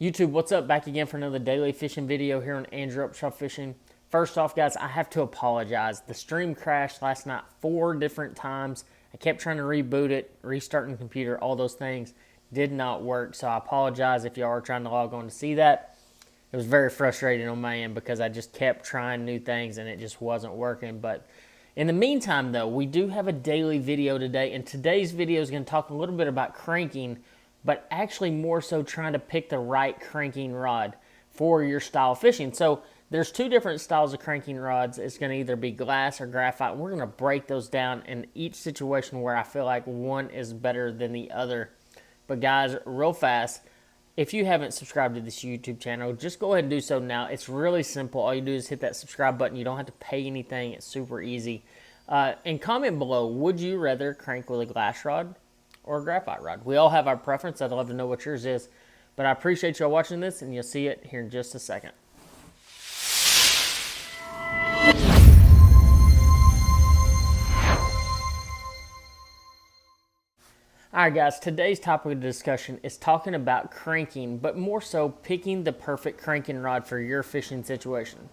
YouTube, what's up? Back again for another daily fishing video here on Andrew Upshaw Fishing. First off, guys, I have to apologize. The stream crashed last night 4 different times. I kept trying to reboot it, restarting the computer, all those things did not work. So I apologize if y'all are trying to log on to see that. It was very frustrating on my end because I just kept trying new things and it just wasn't working. But in the meantime, though, we do have a daily video today, and today's video is going to talk a little bit about cranking, but actually more so trying to pick the right cranking rod for your style of fishing. So there's 2 different styles of cranking rods. It's going to either be glass or graphite. We're going to break those down in each situation where I feel like one is better than the other. But guys, real fast, if you haven't subscribed to this YouTube channel, just go ahead and do so now. It's really simple. All you do is hit that subscribe button. You don't have to pay anything. It's super easy. And comment below, would you rather crank with a glass rod or a graphite rod? We all have our preference. I'd love to know what yours is. But I appreciate y'all watching this, and you'll see it here in just a second. Alright guys, today's topic of discussion is talking about cranking, but more so picking the perfect cranking rod for your fishing situation.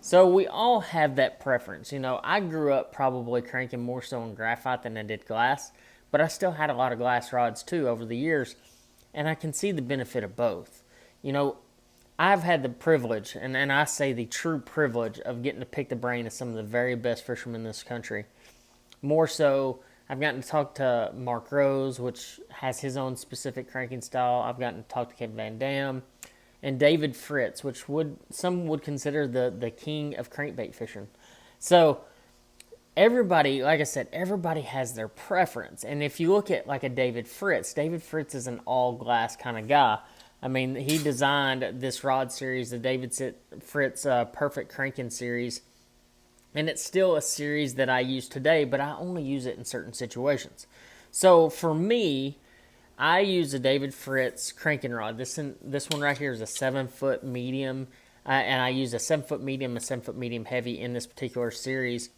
So we all have that preference. You know, I grew up probably cranking more so in graphite than I did glass, but I still had a lot of glass rods too over the years, and I can see the benefit of both. You know, I've had the privilege, and I say the true privilege, of getting to pick the brain of some of the very best fishermen in this country. More so, I've gotten to talk to Mark Rose, which has his own specific cranking style. I've gotten to talk to Kevin Van Dam and David Fritts, which some would consider the king of crankbait fishing. So everybody, like I said, everybody has their preference. And if you look at like a David Fritts is an all-glass kind of guy. I mean, he designed this rod series, the David Fritts Perfect Cranking Series. And it's still a series that I use today, but I only use it in certain situations. So for me, I use a David Fritts cranking rod. This one right here is a 7-foot medium, and I use a 7-foot medium, a 7-foot medium heavy in this particular series.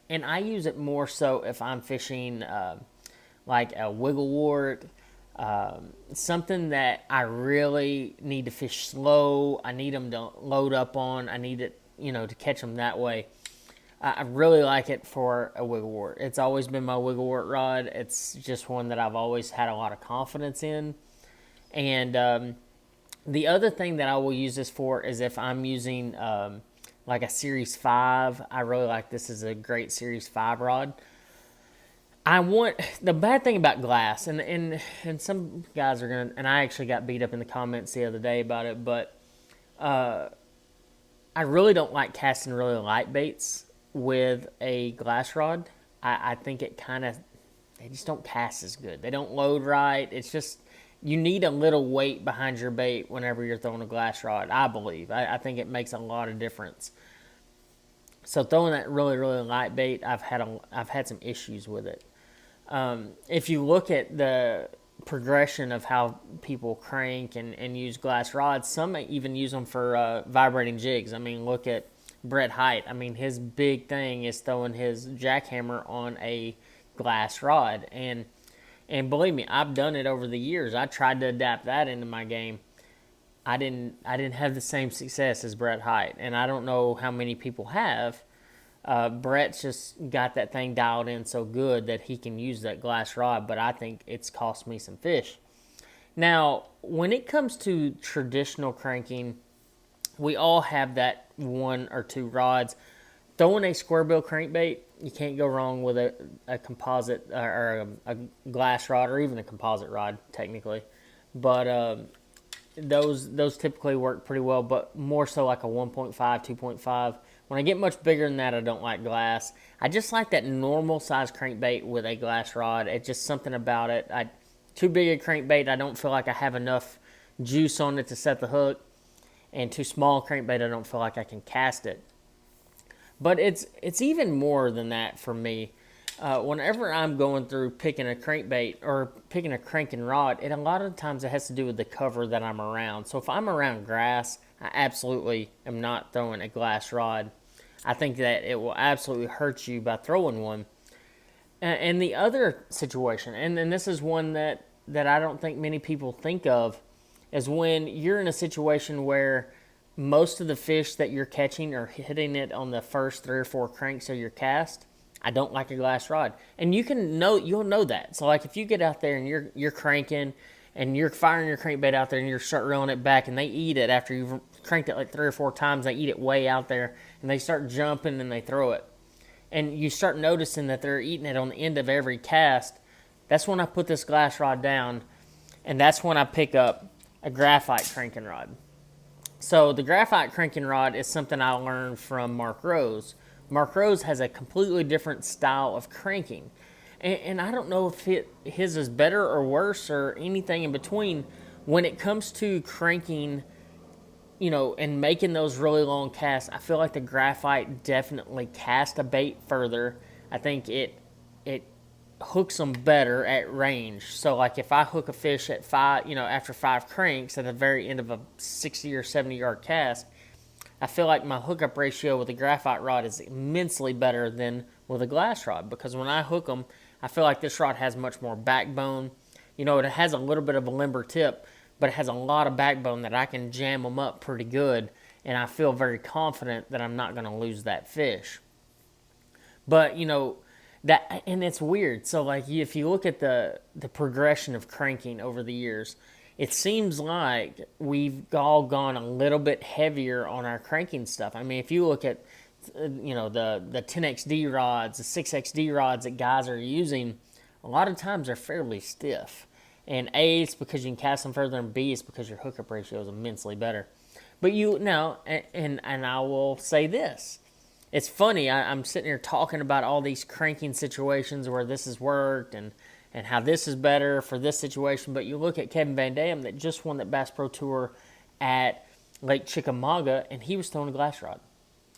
And I use it more so if I'm fishing like a wiggle wart, something that I really need to fish slow. I need them to load up on. I need it, you know, to catch them that way. I really like it for a wiggle wart. It's always been my wiggle wart rod. It's just one that I've always had a lot of confidence in. And the other thing that I will use this for is if I'm using like a Series 5. I really like this as a great Series 5 rod. The bad thing about glass, and some guys are going to, and I actually got beat up in the comments the other day about it, but I really don't like casting really light baits with a glass rod. I think they just don't cast as good. They don't load right. It's just, you need a little weight behind your bait whenever you're throwing a glass rod, I believe. I think it makes a lot of difference. So throwing that really, really light bait, I've had some issues with it. If you look at the progression of how people crank and use glass rods, some even use them for vibrating jigs. I mean, look at Brett Hite. I mean, his big thing is throwing his jackhammer on a glass rod, and believe me, I've done it over the years. I tried to adapt that into my game. I didn't have the same success as Brett Hite, and I don't know how many people have. Brett's just got that thing dialed in so good that he can use that glass rod, but I think it's cost me some fish. Now, when it comes to traditional cranking, we all have that 1 or 2 rods. Throwing a square bill crankbait, you can't go wrong with a composite or a glass rod, or even a composite rod technically. But those typically work pretty well, but more so like a 1.5, 2.5. When I get much bigger than that, I don't like glass. I just like that normal size crankbait with a glass rod. It's just something about it. Too big a crankbait, I don't feel like I have enough juice on it to set the hook. And too small a crankbait, I don't feel like I can cast it. But it's even more than that for me. Whenever I'm going through picking a crankbait or picking a cranking rod, a lot of times it has to do with the cover that I'm around. So if I'm around grass, I absolutely am not throwing a glass rod. I think that it will absolutely hurt you by throwing one. And the other situation, and this is one that I don't think many people think of, is when you're in a situation where most of the fish that you're catching are hitting it on the first 3 or 4 cranks of your cast. I don't like a glass rod, and you'll know that. So like if you get out there and you're cranking and you're firing your crankbait out there and you start reeling it back, and they eat it after you've cranked it like 3 or 4 times, they eat it way out there and they start jumping and they throw it, and you start noticing that they're eating it on the end of every cast. That's when I put this glass rod down, and that's when I pick up a graphite cranking rod. So the graphite cranking rod is something I learned from Mark Rose. Mark Rose has a completely different style of cranking. And I don't know if his is better or worse or anything in between. When it comes to cranking, and making those really long casts, I feel like the graphite definitely casts a bait further. I think it hooks them better at range. So like if I hook a fish at 5, after 5 cranks at the very end of a 60 or 70 yard cast, I feel like my hookup ratio with a graphite rod is immensely better than with a glass rod, because when I hook them, I feel like this rod has much more backbone. It has a little bit of a limber tip, but it has a lot of backbone that I can jam them up pretty good, and I feel very confident that I'm not going to lose that fish. But, and it's weird. So, like, if you look at the progression of cranking over the years, it seems like we've all gone a little bit heavier on our cranking stuff. I mean, if you look at, the 10XD rods, the 6XD rods that guys are using, a lot of times they're fairly stiff. And A, it's because you can cast them further, and B, it's because your hookup ratio is immensely better. But and I will say this. It's funny, I'm sitting here talking about all these cranking situations where this has worked and how this is better for this situation, but you look at Kevin Van Dam that just won that Bass Pro Tour at Lake Chickamauga, and he was throwing a glass rod.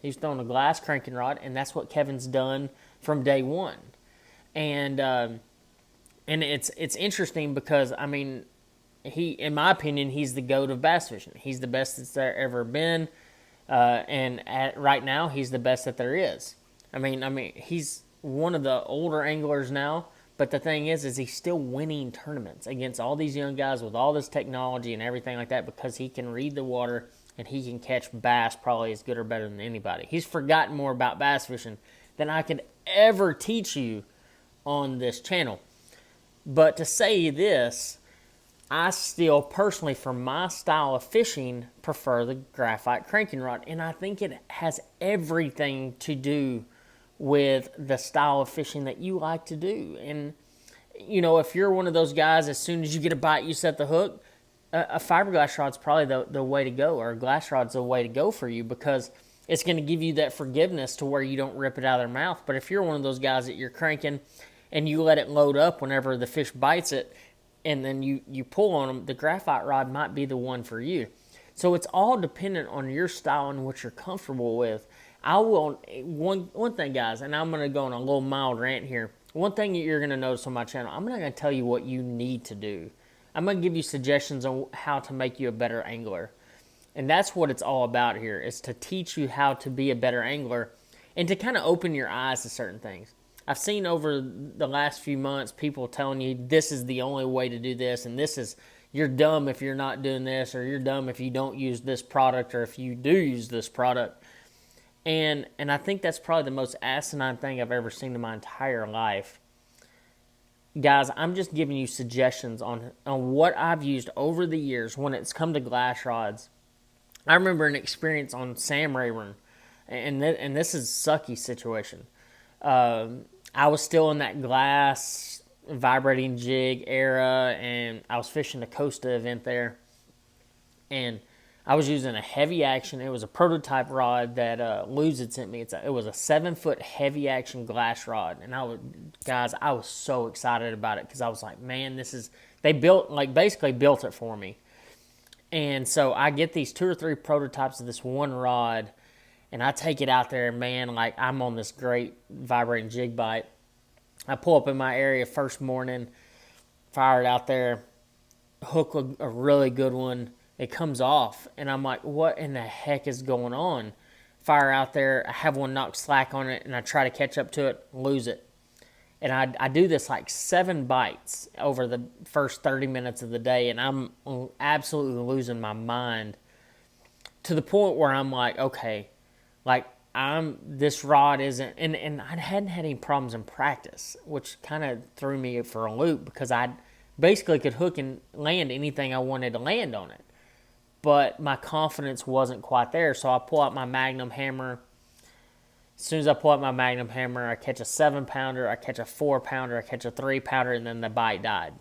He was throwing a glass cranking rod, and that's what Kevin's done from day one. And it's interesting because, I mean, in my opinion, he's the GOAT of bass fishing. He's the best that's there ever been. Right now, he's the best that there is. I mean, he's one of the older anglers now, but the thing is he's still winning tournaments against all these young guys with all this technology and everything like that, because he can read the water and he can catch bass probably as good or better than anybody. He's forgotten more about bass fishing than I could ever teach you on this channel. But to say this, I still personally, for my style of fishing, prefer the graphite cranking rod. And I think it has everything to do with the style of fishing that you like to do. And, if you're one of those guys, as soon as you get a bite, you set the hook, a fiberglass rod's probably the way to go, or a glass rod's the way to go for you, because it's going to give you that forgiveness to where you don't rip it out of their mouth. But if you're one of those guys that you're cranking and you let it load up whenever the fish bites it, and then you pull on them, the graphite rod might be the one for you. So it's all dependent on your style and what you're comfortable with. One thing, guys, and I'm going to go on a little mild rant here. One thing that you're going to notice on my channel, I'm not going to tell you what you need to do. I'm going to give you suggestions on how to make you a better angler. And that's what it's all about here, is to teach you how to be a better angler and to kind of open your eyes to certain things. I've seen over the last few months people telling you this is the only way to do this, and you're dumb if you're not doing this, or you're dumb if you don't use this product, or if you do use this product. And I think that's probably the most asinine thing I've ever seen in my entire life. Guys, I'm just giving you suggestions on what I've used over the years when it's come to glass rods. I remember an experience on Sam Rayburn, and this is a sucky situation. I was still in that glass vibrating jig era, and I was fishing the Costa event there, and I was using a heavy action. It was a prototype rod that Luz had sent me. It was a 7-foot heavy action glass rod, and I was so excited about it, because I was like, man, they basically built it for me. And so I get these 2 or 3 prototypes of this one rod, and I take it out there, and man, like, I'm on this great vibrating jig bite. I pull up in my area first morning, fire it out there, hook a really good one. It comes off, and I'm like, what in the heck is going on? Fire out there, I have one knock slack on it, and I try to catch up to it, lose it. And I do this like 7 bites over the first 30 minutes of the day, and I'm absolutely losing my mind to the point where I'm like, okay, like this rod isn't, and I hadn't had any problems in practice, which kind of threw me for a loop because I basically could hook and land anything I wanted to land on it. But my confidence wasn't quite there, so I pull out my Magnum hammer. As soon as I pull out my Magnum hammer, I catch a 7-pounder, I catch a 4-pounder, I catch a 3-pounder, and then the bite died.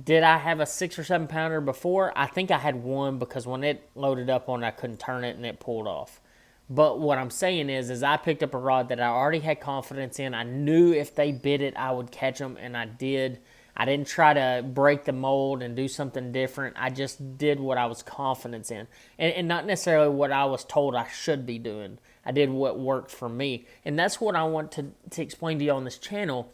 Did I have a 6 or 7-pounder before? I think I had one because when it loaded up on it, I couldn't turn it and it pulled off. But what I'm saying is I picked up a rod that I already had confidence in. I knew if they bit it, I would catch them, and I did. I didn't try to break the mold and do something different. I just did what I was confident in, and not necessarily what I was told I should be doing. I did what worked for me, and that's what I want to explain to you on this channel.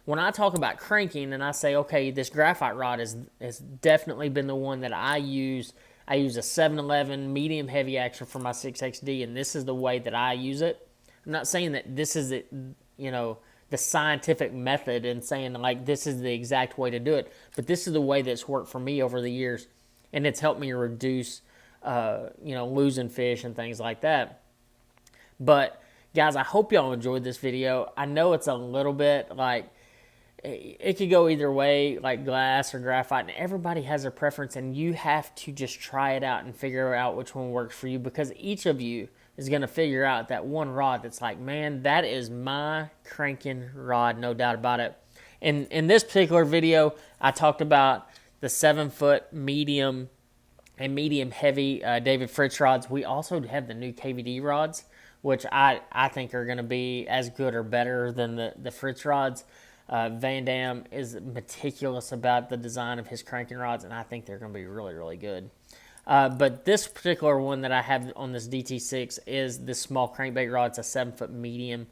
When I talk about cranking and I say, okay, this graphite rod has definitely been the one that I use. I use a 711 medium heavy action for my 6XD, and this is the way that I use it. I'm not saying that this is it, the scientific method and saying like this is the exact way to do it, but this is the way that's worked for me over the years, and it's helped me reduce, losing fish and things like that. But guys, I hope y'all enjoyed this video. I know it's a little bit like it could go either way, like glass or graphite, and everybody has their preference, and you have to just try it out and figure out which one works for you, because each of you is going to figure out that one rod that's like, man, that is my cranking rod, no doubt about it. In this particular video, I talked about the 7-foot medium and medium heavy David Fritts rods. We also have the new KVD rods, which I think are going to be as good or better than the Fritts rods. Van Dam is meticulous about the design of his cranking rods, and I think they're going to be really, really good. But this particular one that I have on this DT6 is this small crankbait rod. It's a 7-foot medium.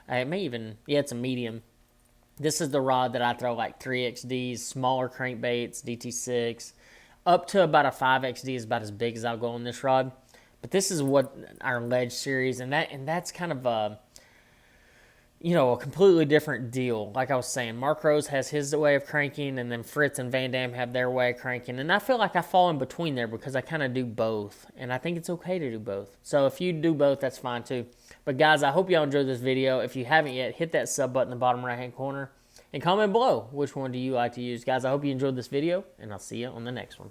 It's a medium. This is the rod that I throw like 3XDs, smaller crankbaits, DT6, up to about a 5XD is about as big as I'll go on this rod. But this is what our Ledge series, and that's kind of a completely different deal. Like I was saying, Mark Rose has his way of cranking, and then Fritts and Van Dam have their way of cranking. And I feel like I fall in between there because I kind of do both, and I think it's okay to do both. So if you do both, that's fine too. But guys, I hope y'all enjoyed this video. If you haven't yet, hit that sub button in the bottom right-hand corner and comment below which one do you like to use. Guys, I hope you enjoyed this video, and I'll see you on the next one.